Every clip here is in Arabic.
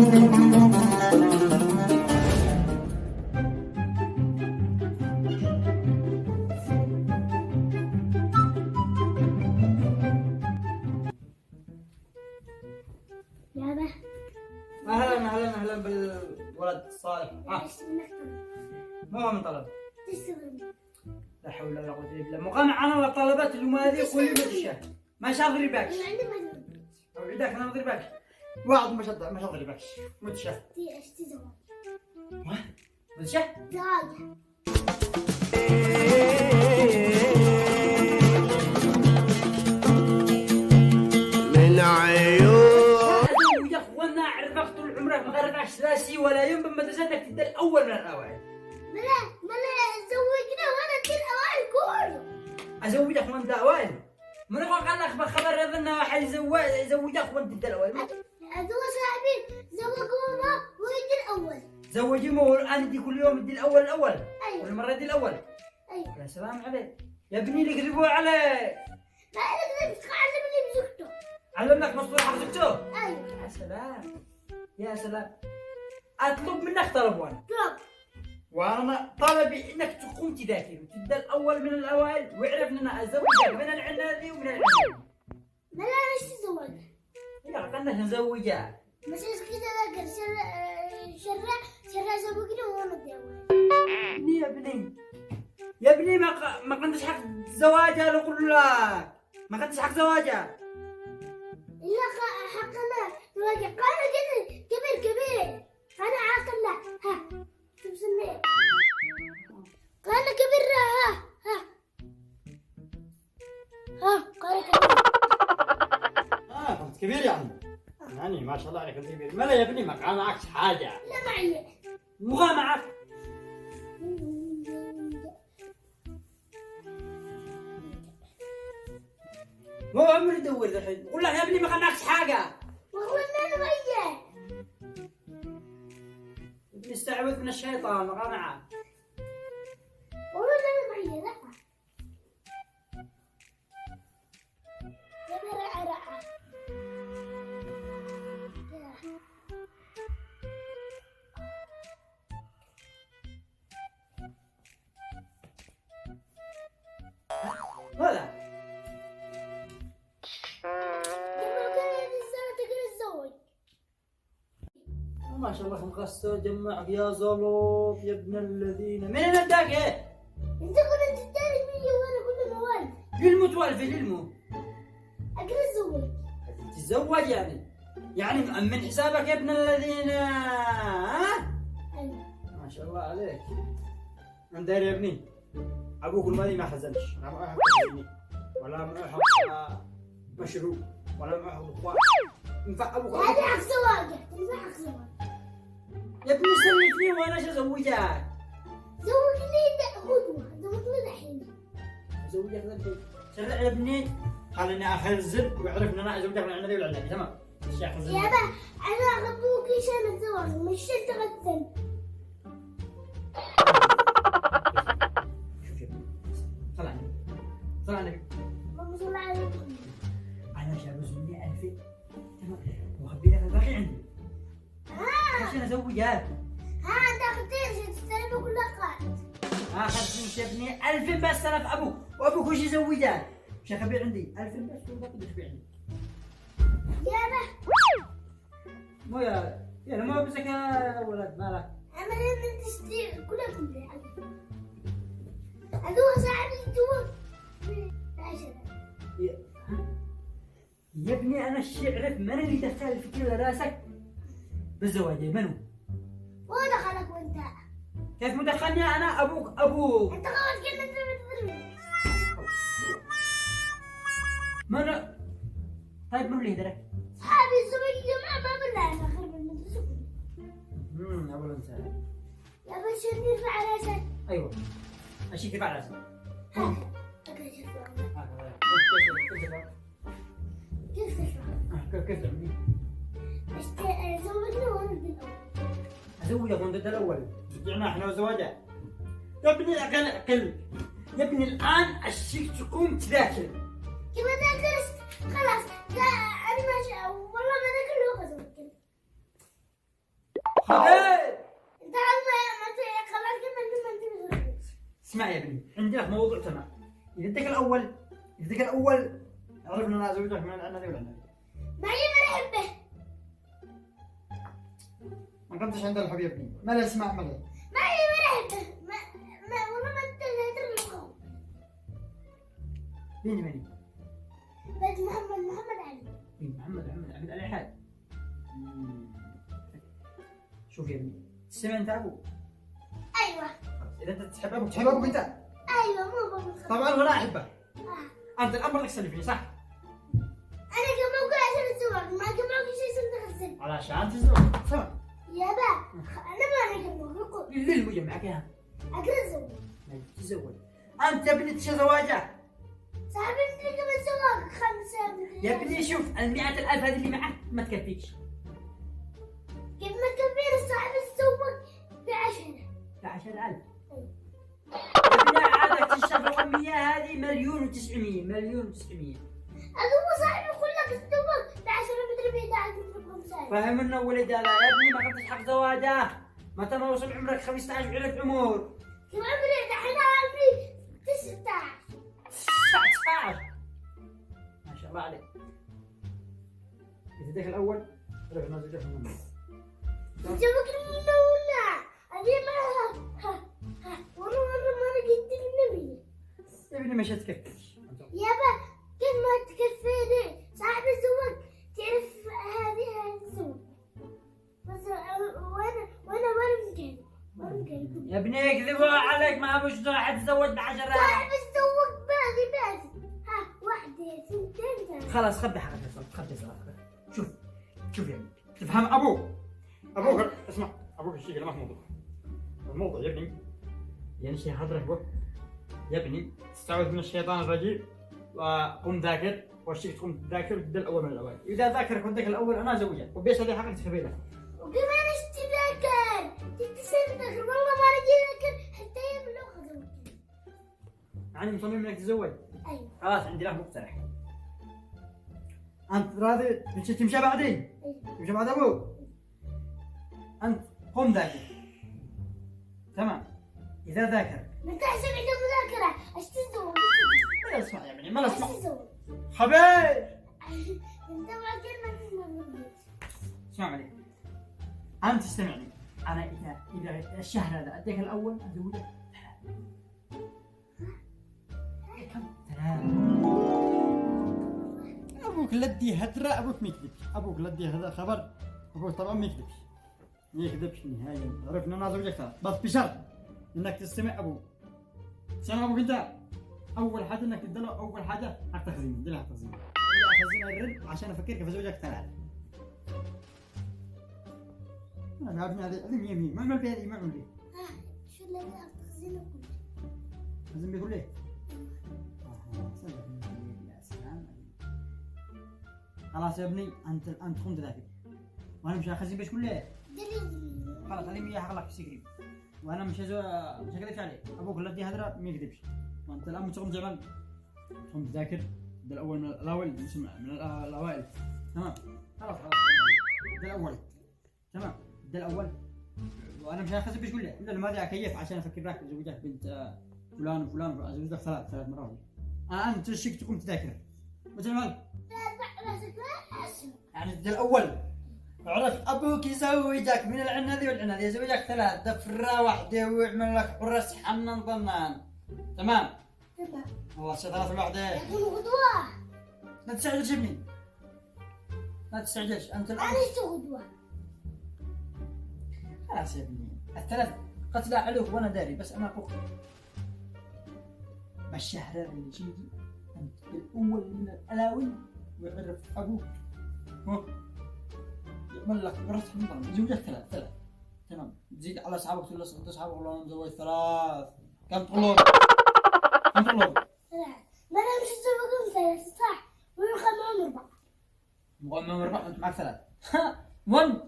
يابا اهلا اهلا اهلا بالولد الصالح. ما هو من طلب؟ لا حول ولا قوة الا بالله. مقامع انا والطلبات الماليه كل مدشه ما شاضري باكش. اوعدك انا ما ادري باكش. واحد ما شاضري باكش مدشه. مدشه؟ من عيون يا اخوانا عرفت طول عمرك ما غرقش راسي ولا يوم بالمدرسه انك تبدا الاول من الاوائل. ملا زوجنا وانا ادي الاوائل كله. ازوجك وانت اوائل؟ من هو قال لك بخبر انه واحد يزوجك وانت تبدا الاول؟ هذول صاحبي زوجونا ويجي الاول. زوجي مو الان يدي كل يوم يدي الاول ايوه كل مره يدي الاول. ايوه يا سلام عليك يا ابني اللي يقربوا عليه. لا انا بدي تعلمني بزوجته. علمك مصطلح زوجته؟ ايوه يا سلام يا سلام. اطلب منك طلب وانا طلبي انك تقوم تذاكر وتبدا الاول من الاوائل واعرف ان انا ازوجك من العنادي ومن العنادي. ملا ليش تزوج؟ يا قلنا نزوجها. بس كذا ذاكر شرع زوجنا وانا اتجوز. يا ابني يا ابني ما كنتش حق زواجها لو كل ما كنتش حق زواجها. إلا حقنا زواج قال كبير أنا عاقل لا ها شو بسميه قال كبير ها قال كبير. كنت كبير يعني ما شاء الله عليك كنت كبير. ملا يا ابني ما كان معك حاجة. لا معي مغا معك. مو عمري يدور الحين. قول له يا ابني ما كان معكش حاجة. والله أنا معي. ابني استعوذ من الشيطان ما كان معك. والله أنا معي لا. يا رعا ماذا؟ ما شاء الله مقصر جمعك يا زلط يا ابن الذين. من اللي اداك ايه؟ انت كنت تداري مني وانا كنت موالد. للمو توالف للمو. اقدر اتزوج. تتزوج يعني من حسابك يا ابن الذين. ها؟ ايوه ما شاء الله عليك. انت يا ابني ابوك المالي ما حزنش. لا ما ولا ما مشروع ولا ما اخذ ينفع ابوك. هذا حق زواجه تنفع حق زواج. يا ابني سلفني وانا ايش ازوجك؟ زوجني غدوة زوجني الحين. ازوجك الحين. شرع يا ابني خليني اخزن واعرف ان انا ازوجك من العنبي والعنبي تمام. الشيخ خزن. يابا انا ابوك عشان الزواج مش انت غزل. شوف يا ابني طلع النبي طلع النبي. اللهم صل على محمد. انا جاوز مني 2000 تمام وخبي لك الباقي عندي. عشان ازوجك. انت اخذتي تستلم كل قاعد. اخذت يا ابني 2000 بس سلف ابوك وابوك وش يزوجك؟ مش اخبي عندي 2000 بس والباقي تخبي عندي. يابا مو يا ما بسك يا ولد مالك. انا لازم تشتري كلكم لي. هذول صاحبي دول 10. يا ابني انا عرفت من اللي دخل الفكره لراسك بالزواج منو؟ ودخلك وانت كيف مدخلني انا ابوك انت خلاص كنا تضربني. من طيب من اللي هدرك؟ صحابي الزواج جماعة ما بالله انا خرب المدرسة كلها. اول انسان. يا بس نرفع راسك. ايوه اشيك كيف على راسك. هكذا كيف ترفع؟ كيف تعملي؟ زوجنا وانا بالاول. ازوجك وانت الاول. رجعنا احنا وزواجه. يا ابني اقل يا ابني الان اشيك تقوم تذاكر. كيف ذاكرت؟ خلاص انا ما والله ما ذاكر لو زوجتني. خبير. انت ما خلاص كده ما انت اسمع يا ابني، عندي لك موضوع تمام. إذا اديك الأول عرفنا أنا زوجتك من العنبي والعنبي. ما هي ما احبه. ما كنتش عند الحب يا ابني. ما لا اسمع ما لا. ما هي ما احبه. ما والله ما انت لا ترى مين؟ بس محمد علي. مين محمد علي حاج. شوف يا ابني، تستمع انت ابوك. ايوه. اذا انت تحب ابوك انت. ايوه مو بابا. طبعا وانا احبه. انت الامر لك تسلفني صح؟ انا قبل اقول عشان الزواج، ما قبل اقول شيء سنت غسل. علشان تزوج تمام. يابا انا ما قبل اقول. اللي مجمعك اياها. اقدر اتزوج. تزوج. انت بنت زواجه. صاحبي انت قبل الزواج 5 يا ابني شوف ال100,000 هذه اللي معك ما تكفيكش. كيف ما كبير صاحبي تزوج ب10. 10,000. ابني عادك الشفرة 100 هذه 1,900,000. هذا هو صاحبي يقول لك تزوج ب10 مدري ب11 مدري ب5. فهمنا ولد لا يا ابني ما قدرتش حق زواجه. متى ما وصل عمرك 15 وعرف عمر. كم عمري دحين عمري 19. 19 ما شاء الله عليك. إذا داك الأول عرفنا زوجك من الناس. تزوج المنونة هذه ما والله ما أنا قلت النبي. يا ابني مش هتكفيش. يابا كيف ما تكفيني صاحب الزواج تعرف هذه الزواج بس وانا ممكن يا ابني يكذبوا عليك ما ابوش راح تتزوج ب10. صاحب الزواج باقي ها 1 2 3. خلاص خبي حقك خبي صراحة. شوف يا ابني تفهم ابوك اسمع ابوك الشيء ما في الموضوع يا ابني. يعني شيء حضرك بو يا ابني تستعوذ من الشيطان الرجيم وقم ذاكر والشيء تقوم تذاكر بدل الاول من الاوائل. اذا ذاكرك ودك الاول انا زوجك وبيش هذه حقك تخبي لك. وكمان اشتباكر تتسلم ذاكر والله ما رجي ذاكر حتى يوم الاخر زوجتي. يعني مصمم انك تتزوج. ايوه خلاص عندي لك مقترح. انت راضي تمشي بعدين؟ تمشي بعد ابوك. انت قم ذاكر تمام. اذا ذاكر ما تحسب عند مذاكرة ايش تزوج؟ ما اسمع يا ابني ما اسمع. ايش تزوج؟ خبير انت ما كلمة تزوج. اسمع علي. انت استمعني. انا اذا الشهر هذا اديك الاول ازوجك 3. كم 3. ابوك لدي هدرة ابوك ما يكذبش. ابوك لدي هذا خبر. ابوك طبعا ما يكذبش نهائيا. عرفنا انا زوجك 3 بس بشرط انك تستمع ابوك. سمع ابوك انت. اول حاجه انك تدله اول حاجه حق تخزين. دلها حق تخزين. خزين الرد عشان افكرك في زوجك 3. انا عارف هذه 100 ما عمل فيها هذه ما عمل فيها. شو اللي انا تخزينه كله؟ خزين بيقول ليه؟ يا سلام. خلاص يا ابني انت قمت ذاكر وانا مش هخزين باش كله. خلاص هذه 100 حق لك سكري وانا مش هكذبش عليك. ابوك الذي هدرة ما يكذبش وانت الان تقوم تعمل تقوم تذاكر بالاول من الاوائل من الاوائل تمام. خلاص ده الاول تمام. ده الاول وانا مش هخزن باش كله الا ما ادري كيف عشان افكر راك زوجك بنت فلان وفلان ازوجك 3 مرات. انت الشيك تقوم تذاكر مثل يعني ده الاول. عرفت ابوك يزوجك من العنذي والعنذي يزوجك 3 دفرة واحدة ويعمل لك حرس حنان ضنان تمام. والله 3 واحدة. لكن غدوة. لا تستعجلش ابني لا تستعجلش انت الان. انا شو غدوة؟ خلاص يا ابني 3 قتلى عليك وانا داري بس انا اخوك. بالشهر هذا اللي يجي انت الاول من الالاوي ويعرف ابوك يعمل لك حرس حنان يزوجك 3 تمام. تزيد على اصحابك تقول لاصحابك والله انا مزوج 3. كم تطلب؟ 3 ما انا مش اتزوجهم 3 صح ويخلون 4. مغمم 4 انت معك 3. وين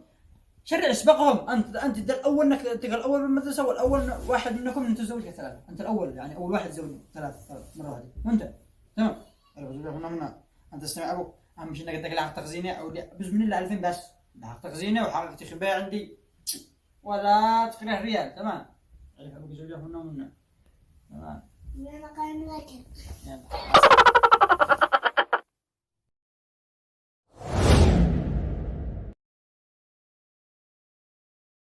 شرع سبقهم. انت الاول انك الاول بالمدرسه والاول واحد منكم انت تزوجك 3. انت الاول يعني اول واحد تزوج 3 مره هذه وانت تمام. انا بزوجك هنا انت استمع ابوك. اهم شيء انك اديك حق تخزينه او بسم الله 2000 بس حق تخزينه وحق تخبيه عندي ولا تقريه ريال. تمام. عليك ابوك زوجة هنا وهنا. تمام. انا قايم لك. يلا.